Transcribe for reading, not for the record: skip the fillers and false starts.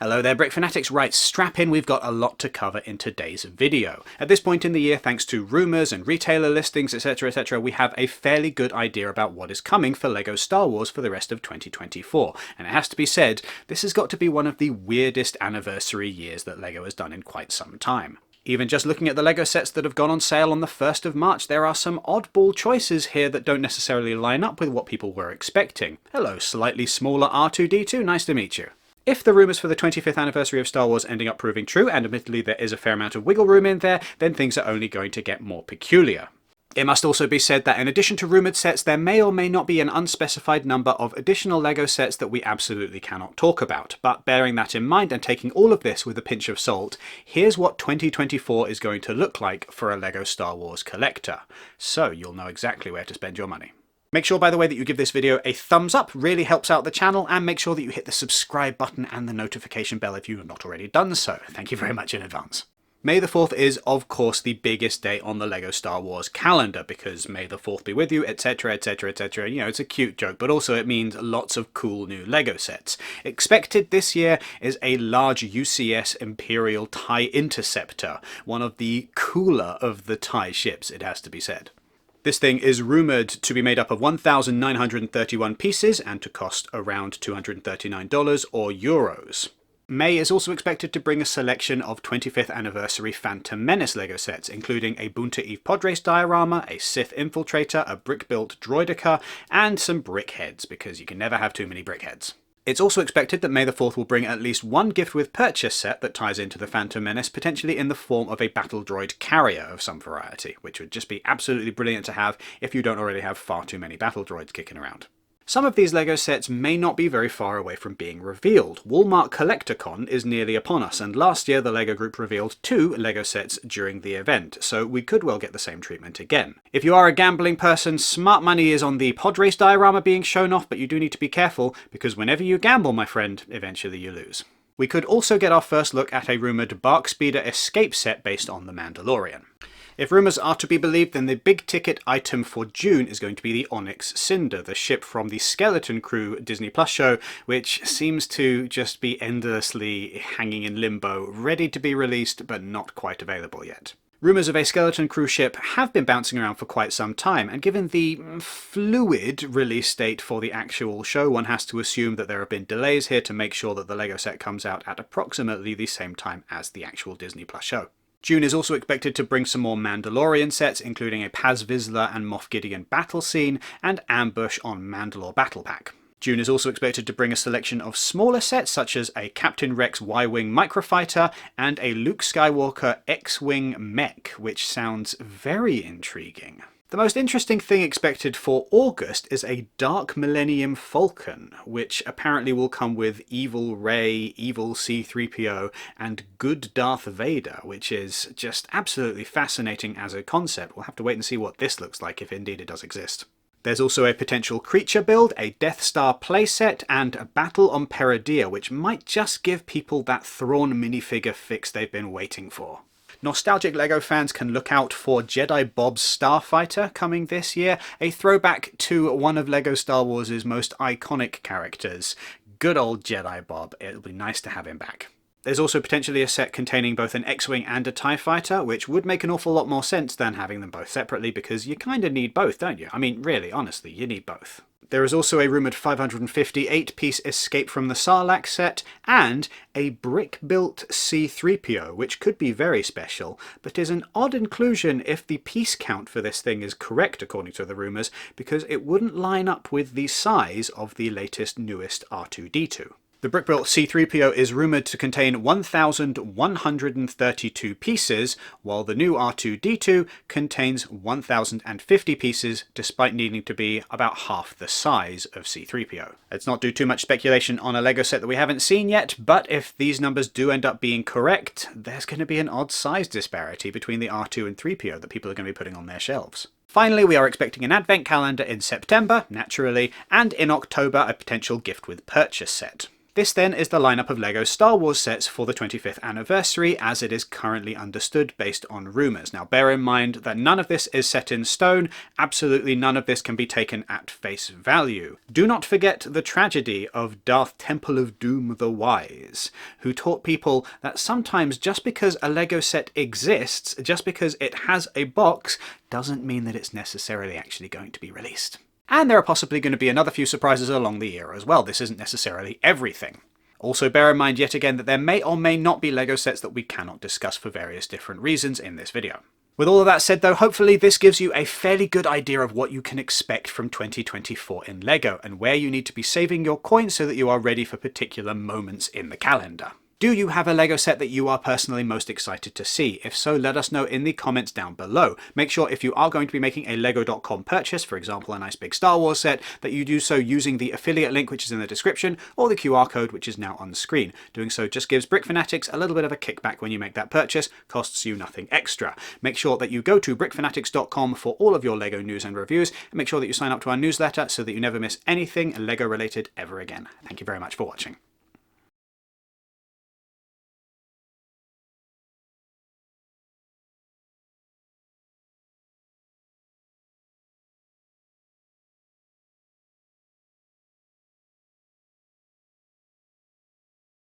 Hello there, Brick Fanatics. Right, strap in, we've got a lot to cover in today's video. At this point in the year, thanks to rumours and retailer listings, etc, we have a fairly good idea about what is coming for LEGO Star Wars for the rest of 2024. And it has to be said, this has got to be one of the weirdest anniversary years that LEGO has done in quite some time. Even just looking at the LEGO sets that have gone on sale on the 1st of March, there are some oddball choices here that don't necessarily line up with what people were expecting. Hello, slightly smaller R2-D2, nice to meet you. If the rumours for the 25th anniversary of Star Wars ending up proving true, and admittedly there is a fair amount of wiggle room in there, then things are only going to get more peculiar. It must also be said that in addition to rumoured sets, there may or may not be an unspecified number of additional LEGO sets that we absolutely cannot talk about. But bearing that in mind and taking all of this with a pinch of salt, here's what 2024 is going to look like for a LEGO Star Wars collector. So you'll know exactly where to spend your money. Make sure, by the way, that you give this video a thumbs up, really helps out the channel, and make sure that you hit the subscribe button and the notification bell if you have not already done so. Thank you very much in advance. May the 4th is, of course, the biggest day on the LEGO Star Wars calendar, because may the 4th be with you, etc, etc, etc. You know, it's a cute joke, but also it means lots of cool new LEGO sets. Expected this year is a large UCS Imperial TIE Interceptor, one of the cooler of the TIE ships, it has to be said. This thing is rumoured to be made up of 1,931 pieces and to cost around $239 or euros. May is also expected to bring a selection of 25th anniversary Phantom Menace LEGO sets, including a Boonta Eve pod race diorama, a Sith infiltrator, a brick-built droideka, and some brick heads, because you can never have too many brick heads. It's also expected that May the 4th will bring at least one gift with purchase set that ties into the Phantom Menace, potentially in the form of a battle droid carrier of some variety, which would just be absolutely brilliant to have if you don't already have far too many battle droids kicking around. Some of these LEGO sets may not be very far away from being revealed. Walmart CollectorCon is nearly upon us, and last year the LEGO Group revealed 2 LEGO sets during the event, so we could well get the same treatment again. If you are a gambling person, smart money is on the pod race diorama being shown off, but you do need to be careful, because whenever you gamble, my friend, eventually you lose. We could also get our first look at a rumoured Bark Speeder escape set based on The Mandalorian. If rumours are to be believed, then the big ticket item for June is going to be the Onyx Cinder, the ship from the Skeleton Crew Disney Plus show, which seems to just be endlessly hanging in limbo, ready to be released but not quite available yet. Rumours of a Skeleton Crew ship have been bouncing around for quite some time, and given the fluid release date for the actual show, one has to assume that there have been delays here to make sure that the LEGO set comes out at approximately the same time as the actual Disney Plus show. June is also expected to bring some more Mandalorian sets, including a Paz Vizsla and Moff Gideon battle scene, and Ambush on Mandalore Battle Pack. June is also expected to bring a selection of smaller sets, such as a Captain Rex Y-Wing microfighter and a Luke Skywalker X-Wing mech, which sounds very intriguing. The most interesting thing expected for August is a Dark Millennium Falcon, which apparently will come with Evil Rey, Evil C-3PO, and Good Darth Vader, which is just absolutely fascinating as a concept. We'll have to wait and see what this looks like, if indeed it does exist. There's also a potential creature build, a Death Star playset, and a Battle on Peridea, which might just give people that Thrawn minifigure fix they've been waiting for. Nostalgic LEGO fans can look out for Jedi Bob's Starfighter coming this year, a throwback to one of LEGO Star Wars' most iconic characters. Good old Jedi Bob, it'll be nice to have him back. There's also potentially a set containing both an X-Wing and a TIE Fighter, which would make an awful lot more sense than having them both separately, because you kinda need both, don't you? I mean, really, honestly, you need both. There is also a rumoured 558-piece Escape from the Sarlacc set, and a brick-built C-3PO, which could be very special, but is an odd inclusion if the piece count for this thing is correct according to the rumours, because it wouldn't line up with the size of the latest, newest R2-D2. The brick-built C-3PO is rumoured to contain 1,132 pieces, while the new R2-D2 contains 1,050 pieces, despite needing to be about half the size of C-3PO. Let's not do too much speculation on a LEGO set that we haven't seen yet, but if these numbers do end up being correct, there's going to be an odd size disparity between the R2 and 3PO that people are going to be putting on their shelves. Finally, we are expecting an advent calendar in September, naturally, and in October a potential gift with purchase set. This then is the lineup of LEGO Star Wars sets for the 25th anniversary as it is currently understood based on rumours. Now bear in mind that none of this is set in stone, absolutely none of this can be taken at face value. Do not forget the tragedy of Darth Temple of Doom the Wise, who taught people that sometimes just because a LEGO set exists, just because it has a box, doesn't mean that it's necessarily actually going to be released. And there are possibly going to be another few surprises along the year as well. This isn't necessarily everything. Also bear in mind yet again that there may or may not be LEGO sets that we cannot discuss for various different reasons in this video. With all of that said though, hopefully this gives you a fairly good idea of what you can expect from 2024 in LEGO and where you need to be saving your coins so that you are ready for particular moments in the calendar. Do you have a LEGO set that you are personally most excited to see? If so, let us know in the comments down below. Make sure if you are going to be making a lego.com purchase, for example a nice big Star Wars set, that you do so using the affiliate link which is in the description or the QR code which is now on screen. Doing so just gives Brick Fanatics a little bit of a kickback when you make that purchase, costs you nothing extra. Make sure that you go to brickfanatics.com for all of your LEGO news and reviews, and make sure that you sign up to our newsletter so that you never miss anything LEGO related ever again. Thank you very much for watching.